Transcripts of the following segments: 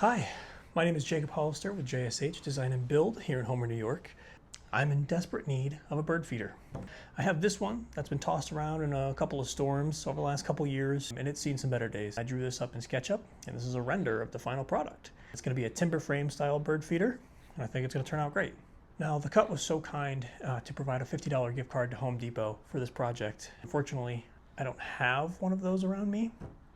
Hi, my name is Jacob Hollister with JSH Design and Build here in Homer, New York. I'm in desperate need of a bird feeder. I have this one that's been tossed around in a couple of storms over the last couple years, and it's seen some better days. I drew this up in SketchUp, and this is a render of the final product. It's going to be a timber frame style bird feeder, and I think it's going to turn out great. Now, the Cut was so kind to provide a $50 gift card to Home Depot for this project. Unfortunately, I don't have one of those around me.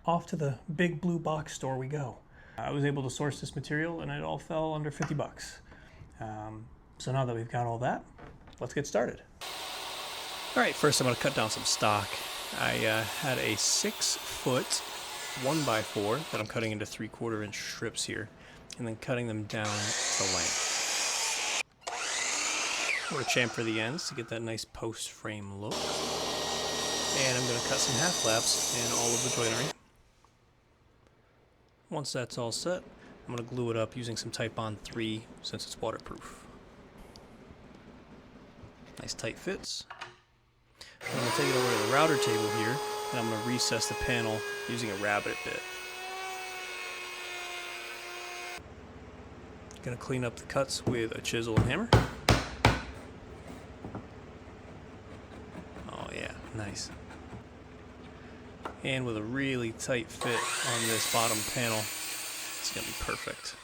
Off to the big blue box store we go. I was able to source this material and it all fell under 50 bucks. So now that we've got all that, let's get started. All right, first I'm going to cut down some stock. I had a 6-foot 1x4 that I'm cutting into 3/4 inch strips here, and then cutting them down to length. I'm going to chamfer the ends to get that nice post frame look. And I'm going to cut some half flaps and all of the joinery. Once that's all set, I'm going to glue it up using some Titebond 3 since it's waterproof. Nice tight fits. I'm going to take it over to the router table here, and I'm going to recess the panel using a rabbet bit. Going to clean up the cuts with a chisel and hammer. Oh yeah, nice. And with a really tight fit on this bottom panel, it's going to be perfect.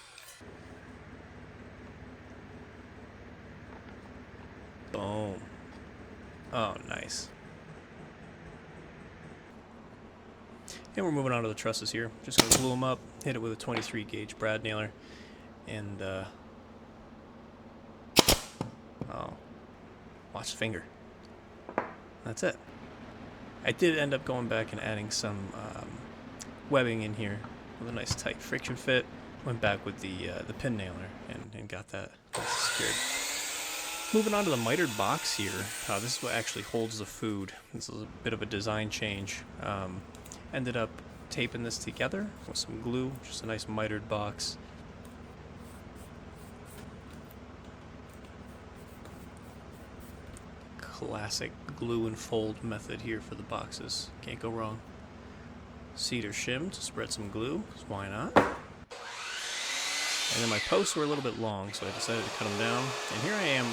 Boom. Oh, nice. And we're moving on to the trusses here. Just going to glue them up, hit it with a 23 gauge brad nailer, and oh, watch the finger. That's it. I did end up going back and adding some webbing in here with a nice tight friction fit. Went back with the pin nailer and got that secured. Moving on to the mitered box here. This is what actually holds the food. This is a bit of a design change. Ended up taping this together with some glue, just a nice mitered box. Classic glue and fold method here for the boxes. Can't go wrong. Cedar shim to spread some glue, so why not? And then my posts were a little bit long, so I decided to cut them down. And here I am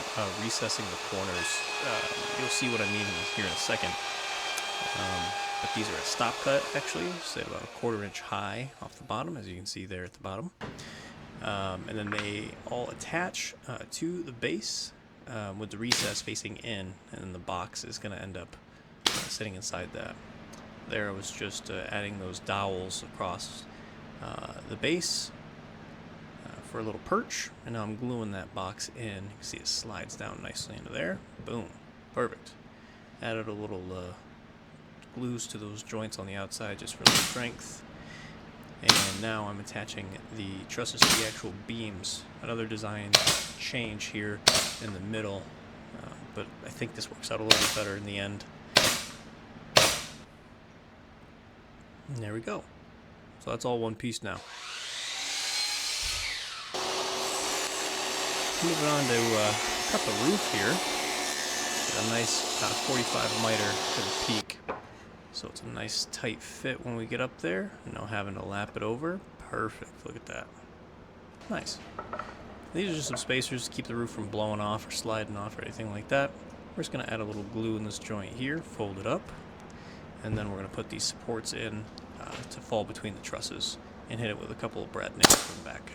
recessing the corners. You'll see what I mean here in a second. But these are a stop cut, actually, so about a 1/4 inch high off the bottom, as you can see there at the bottom. And then they all attach to the base. With the recess facing in, and the box is going to end up sitting inside that. There I was just adding those dowels across the base for a little perch, and now I'm gluing that box in. You can see it slides down nicely into there. Boom. Perfect. Added a little glues to those joints on the outside just for the strength. And now I'm attaching the trusses to the actual beams. Another design change here in the middle, but I think this works out a little bit better in the end. And there we go. So that's all one piece now. Moving on to cut the roof here. Get a nice 45 miter to the peak. So it's a nice tight fit when we get up there. No having to lap it over. Perfect. Look at that. Nice. These are just some spacers to keep the roof from blowing off or sliding off or anything like that. We're just going to add a little glue in this joint here, fold it up, and then we're going to put these supports in to fall between the trusses and hit it with a couple of brad nails from the back.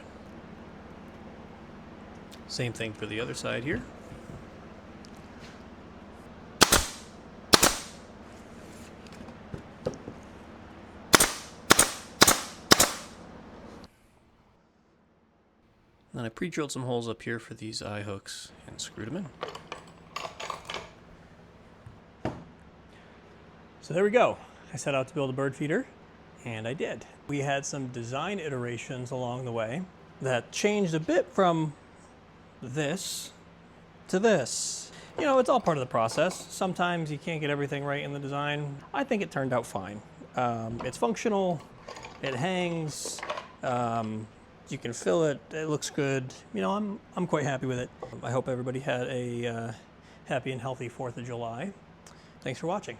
Same thing for the other side here. Then I pre-drilled some holes up here for these eye hooks and screwed them in. So there we go. I set out to build a bird feeder, and I did. We had some design iterations along the way that changed a bit from this to this. You know, it's all part of the process. Sometimes you can't get everything right in the design. I think it turned out fine. It's functional, it hangs, you can fill it, it looks good. You know, I'm quite happy with it. I hope everybody had a happy and healthy 4th of July. Thanks for watching.